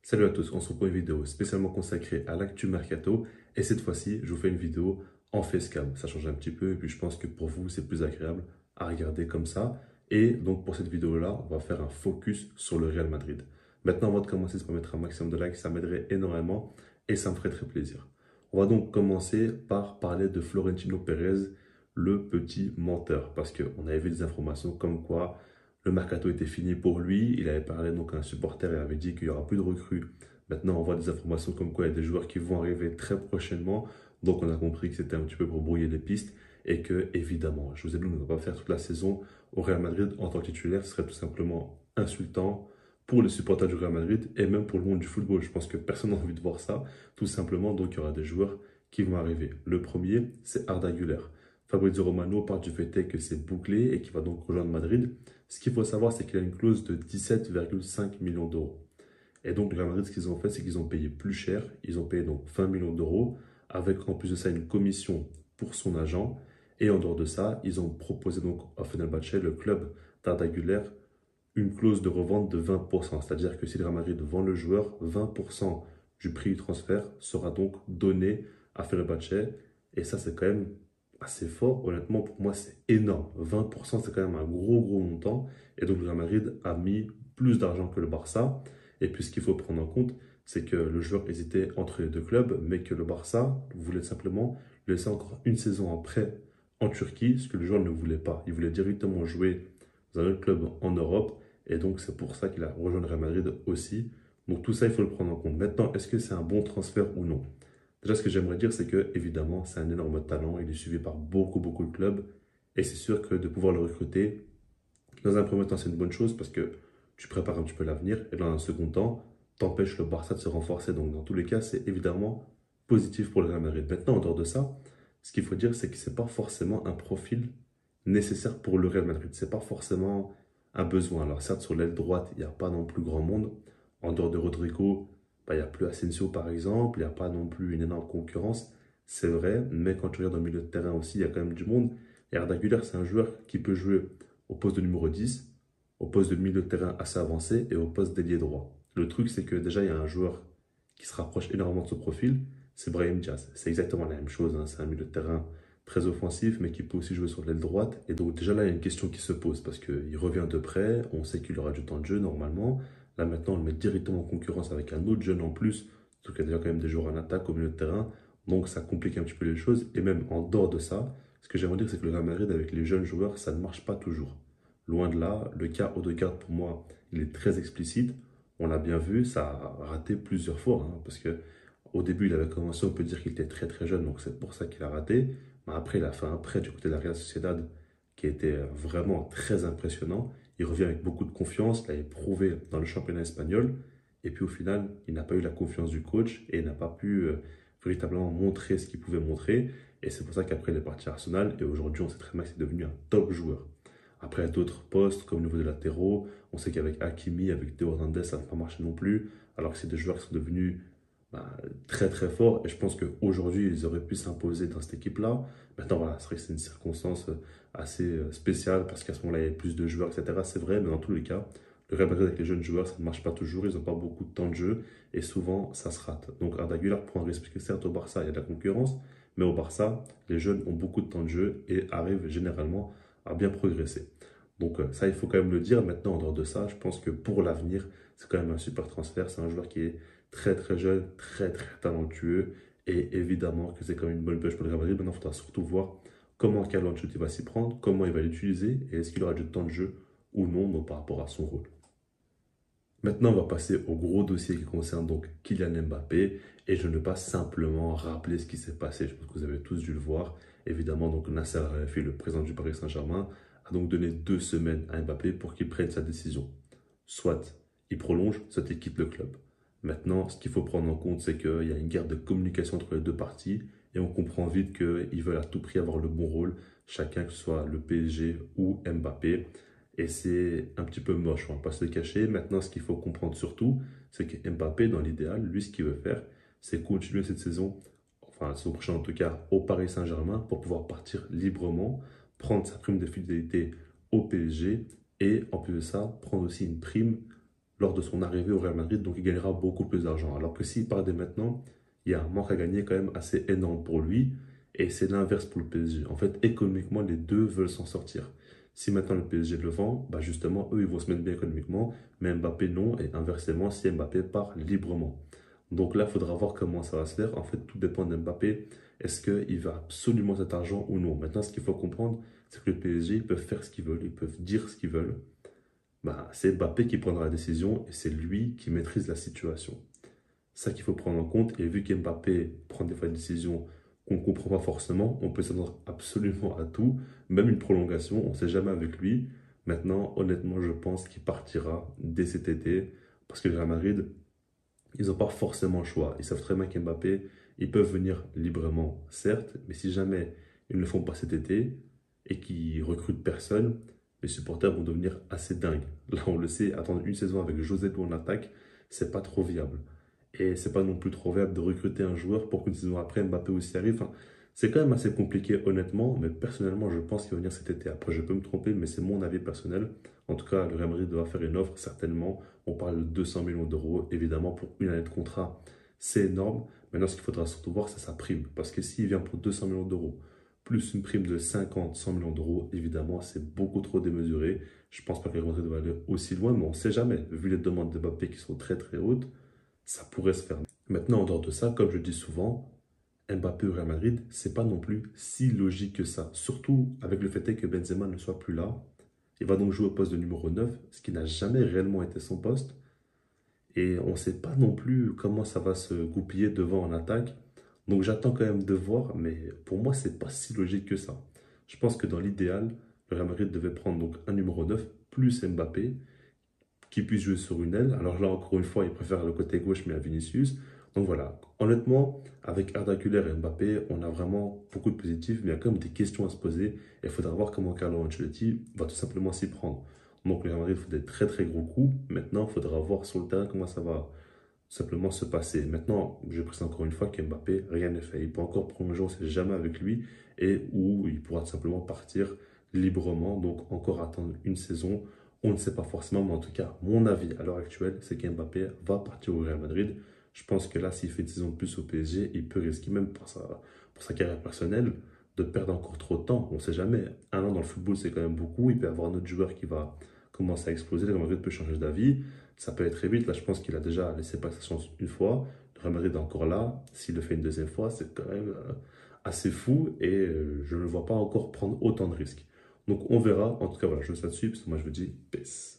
Salut à tous, on se retrouve pour une vidéo spécialement consacrée à l'actu mercato et cette fois-ci je vous fais une vidéo en facecam. Ça change un petit peu et puis je pense que pour vous c'est plus agréable à regarder comme ça. Et donc pour cette vidéo-là, on va faire un focus sur le Real Madrid. Maintenant avant de commencer, ça va mettre un maximum de likes, ça m'aiderait énormément et ça me ferait très plaisir. On va donc commencer par parler de Florentino Pérez, le petit menteur, parce qu'on avait vu des informations comme quoi le mercato était fini pour lui. Il avait parlé donc à un supporter et avait dit qu'il n'y aura plus de recrues. Maintenant, on voit des informations comme quoi il y a des joueurs qui vont arriver très prochainement. Donc, on a compris que c'était un petit peu pour brouiller les pistes et que, évidemment, je vous ai dit, on ne va pas faire toute la saison au Real Madrid en tant que titulaire. Ce serait tout simplement insultant pour les supporters du Real Madrid et même pour le monde du football. Je pense que personne n'a envie de voir ça. Tout simplement, donc, il y aura des joueurs qui vont arriver. Le premier, c'est Arda Güler. Fabrizio Romano part du fait que c'est bouclé et qu'il va donc rejoindre Madrid. Ce qu'il faut savoir, c'est qu'il a une clause de 17,5 millions d'euros. Et donc, le Real Madrid, ce qu'ils ont fait, c'est qu'ils ont payé plus cher. Ils ont payé donc 20 millions d'euros, avec en plus de ça une commission pour son agent. Et en dehors de ça, ils ont proposé donc à Fenerbahçe, le club d'Arda Güler, une clause de revente de 20%. C'est-à-dire que si le Real Madrid vend le joueur, 20% du prix du transfert sera donc donné à Fenerbahçe. Et ça, c'est quand même assez fort. Honnêtement, pour moi, c'est énorme. 20%, c'est quand même un gros montant. Et donc, le Real Madrid a mis plus d'argent que le Barça. Et puis, ce qu'il faut prendre en compte, c'est que le joueur hésitait entre les deux clubs, mais que le Barça voulait simplement le laisser encore une saison en prêt en Turquie, ce que le joueur ne voulait pas. Il voulait directement jouer dans un autre club en Europe. Et donc, c'est pour ça qu'il a rejoint le Real Madrid aussi. Donc, tout ça, il faut le prendre en compte. Maintenant, est-ce que c'est un bon transfert ou non? Déjà, ce que j'aimerais dire, c'est que, évidemment, c'est un énorme talent. Il est suivi par beaucoup de clubs. Et c'est sûr que de pouvoir le recruter, dans un premier temps, c'est une bonne chose parce que tu prépares un petit peu l'avenir. Et dans un second temps, t'empêches le Barça de se renforcer. Donc, dans tous les cas, c'est évidemment positif pour le Real Madrid. Maintenant, en dehors de ça, ce qu'il faut dire, c'est que ce n'est pas forcément un profil nécessaire pour le Real Madrid. Ce n'est pas forcément un besoin. Alors, certes, sur l'aile droite, il n'y a pas non plus grand monde. En dehors de Rodrigo, bah, il n'y a plus Asensio, par exemple. Il n'y a pas non plus une énorme concurrence. C'est vrai, mais quand tu regardes dans le milieu de terrain aussi, il y a quand même du monde. Et Arda Güler, c'est un joueur qui peut jouer au poste de numéro 10, au poste de milieu de terrain assez avancé et au poste d'ailier droit. Le truc, c'est que déjà, il y a un joueur qui se rapproche énormément de ce profil, c'est Brahim Diaz. C'est exactement la même chose, hein. C'est un milieu de terrain très offensif, mais qui peut aussi jouer sur l'aile droite. Et donc déjà là, il y a une question qui se pose, parce qu'il revient de près, on sait qu'il aura du temps de jeu normalement. Là maintenant, on le met directement en concurrence avec un autre jeune en plus, surtout qu'il y a déjà quand même des joueurs en attaque au milieu de terrain. Donc ça complique un petit peu les choses. Et même en dehors de ça, ce que j'aimerais dire, c'est que le Real Madrid, avec les jeunes joueurs, ça ne marche pas toujours. Loin de là, le cas Odegaard, pour moi, il est très explicite. On l'a bien vu, ça a raté plusieurs fois, hein, parce que au début, il avait commencé, on peut dire qu'il était très jeune, donc c'est pour ça qu'il a raté. Mais après, il a fait un prêt du côté de la Real Sociedad qui était vraiment très impressionnant. Il revient avec beaucoup de confiance, il a prouvé dans le championnat espagnol. Et puis au final, il n'a pas eu la confiance du coach et il n'a pas pu véritablement montrer ce qu'il pouvait montrer. Et c'est pour ça qu'après, il est parti à Arsenal. Et aujourd'hui, on sait très bien qu'il est devenu un top joueur. Après, il y a d'autres postes, comme au niveau des latéraux. On sait qu'avec Hakimi, avec Théo Hernandez, ça n'a pas marché non plus. Alors que c'est des joueurs qui sont devenus très forts. Et je pense qu'aujourd'hui, ils auraient pu s'imposer dans cette équipe-là. Maintenant, voilà, c'est vrai que c'est une circonstance assez spéciale parce qu'à ce moment-là, il y avait plus de joueurs, etc. C'est vrai, mais dans tous les cas, le Real Madrid avec les jeunes joueurs, ça ne marche pas toujours. Ils n'ont pas beaucoup de temps de jeu et souvent, ça se rate. Donc, Arda Güler prend un risque que certes, au Barça, il y a de la concurrence. Mais au Barça, les jeunes ont beaucoup de temps de jeu et arrivent généralement à bien progresser. Donc ça, il faut quand même le dire. Maintenant, en dehors de ça, je pense que pour l'avenir, c'est quand même un super transfert. C'est un joueur qui est très jeune, très talentueux. Et évidemment que c'est quand même une bonne pioche pour le Real Madrid. Maintenant, il faudra surtout voir comment Carlo Ancelotti va s'y prendre, comment il va l'utiliser et est-ce qu'il aura du temps de jeu ou non, donc par rapport à son rôle. Maintenant, on va passer au gros dossier qui concerne donc Kylian Mbappé. Et je ne vais pas simplement rappeler ce qui s'est passé. Je pense que vous avez tous dû le voir. Évidemment, donc Nasser Al-Khelaifi, le président du Paris Saint-Germain, a donc donné 2 semaines à Mbappé pour qu'il prenne sa décision. Soit il prolonge, soit il quitte le club. Maintenant, ce qu'il faut prendre en compte, c'est qu'il y a une guerre de communication entre les deux parties. Et on comprend vite qu'ils veulent à tout prix avoir le bon rôle, chacun, que ce soit le PSG ou Mbappé. Et c'est un petit peu moche, on ne va pas se le cacher. Maintenant, ce qu'il faut comprendre surtout, c'est que Mbappé, dans l'idéal, lui, ce qu'il veut faire, c'est continuer cette saison, enfin, la saison prochaine en tout cas, au Paris Saint-Germain pour pouvoir partir librement, prendre sa prime de fidélité au PSG et, en plus de ça, prendre aussi une prime lors de son arrivée au Real Madrid, donc il gagnera beaucoup plus d'argent. Alors que s'il part dès maintenant, il y a un manque à gagner quand même assez énorme pour lui, et c'est l'inverse pour le PSG. En fait, économiquement, les deux veulent s'en sortir. Si maintenant le PSG le vend, bah justement, eux, ils vont se mettre bien économiquement, mais Mbappé non, et inversement, si Mbappé part librement. Donc là, il faudra voir comment ça va se faire. En fait, tout dépend d'Mbappé. Est-ce qu'il va absolument cet argent ou non? Maintenant, ce qu'il faut comprendre, c'est que le PSG, ils peuvent faire ce qu'ils veulent, ils peuvent dire ce qu'ils veulent. Bah, c'est Mbappé qui prendra la décision et c'est lui qui maîtrise la situation. C'est ça qu'il faut prendre en compte. Et vu qu'Mbappé prend des fois des décisions qu'on ne comprend pas forcément, on peut s'attendre absolument à tout, même une prolongation, on ne sait jamais avec lui. Maintenant, honnêtement, je pense qu'il partira dès cet été parce que le Real Madrid, ils n'ont pas forcément le choix. Ils savent très bien qu'Mbappé, ils peuvent venir librement, certes, mais si jamais ils ne le font pas cet été et qu'ils recrutent personne, les supporters vont devenir assez dingues. Là, on le sait, attendre une saison avec José en attaque, c'est pas trop viable. Et c'est pas non plus trop viable de recruter un joueur pour qu'une saison après, Mbappé aussi arrive. Enfin, c'est quand même assez compliqué, honnêtement, mais personnellement, je pense qu'il va venir cet été. Après, je peux me tromper, mais c'est mon avis personnel. En tout cas, le Real Madrid doit faire une offre, certainement. On parle de 200 millions d'euros, évidemment, pour une année de contrat. C'est énorme. Maintenant, ce qu'il faudra surtout voir, c'est sa prime. Parce que s'il vient pour 200 millions d'euros, plus une prime de 50, 100 millions d'euros, évidemment, c'est beaucoup trop démesuré. Je pense pas que le Real Madrid va aller aussi loin, mais on ne sait jamais. Vu les demandes de Mbappé qui sont très très hautes, ça pourrait se faire. Maintenant, en dehors de ça, comme je dis souvent, Mbappé au Real Madrid, c'est pas non plus si logique que ça. Surtout avec le fait que Benzema ne soit plus là. Il va donc jouer au poste de numéro 9, ce qui n'a jamais réellement été son poste. Et on ne sait pas non plus comment ça va se goupiller devant en attaque. Donc j'attends quand même de voir, mais pour moi, c'est pas si logique que ça. Je pense que dans l'idéal, le Real Madrid devait prendre donc un numéro 9 plus Mbappé qui puisse jouer sur une aile. Alors là, encore une fois, il préfère le côté gauche, mais à Vinicius. Donc voilà, honnêtement, avec Arda Güler et Mbappé, on a vraiment beaucoup de positifs, mais il y a quand même des questions à se poser. Et il faudra voir comment Carlo Ancelotti va tout simplement s'y prendre. Donc le Real Madrid fait des très très gros coups. Maintenant, il faudra voir sur le terrain comment ça va tout simplement se passer. Maintenant, je précise encore une fois qu'Mbappé, rien n'est fait. Il peut encore prolonger, on ne sait jamais avec lui, et où il pourra tout simplement partir librement. Donc encore attendre une saison. On ne sait pas forcément, mais en tout cas, mon avis à l'heure actuelle, c'est qu'Mbappé va partir au Real Madrid. Je pense que là, s'il fait une saison de plus au PSG, il peut risquer même pour sa carrière personnelle de perdre encore trop de temps. On ne sait jamais. Un an dans le football, c'est quand même beaucoup. Il peut y avoir un autre joueur qui va commencer à exploser. Le Real Madrid peut changer d'avis. Ça peut être très vite. Là, je pense qu'il a déjà laissé passer sa chance une fois. Le Real Madrid est encore là. S'il le fait une deuxième fois, c'est quand même assez fou. Et je ne le vois pas encore prendre autant de risques. Donc on verra. En tout cas, voilà, je vous laisse là-dessus parce que moi je vous dis peace.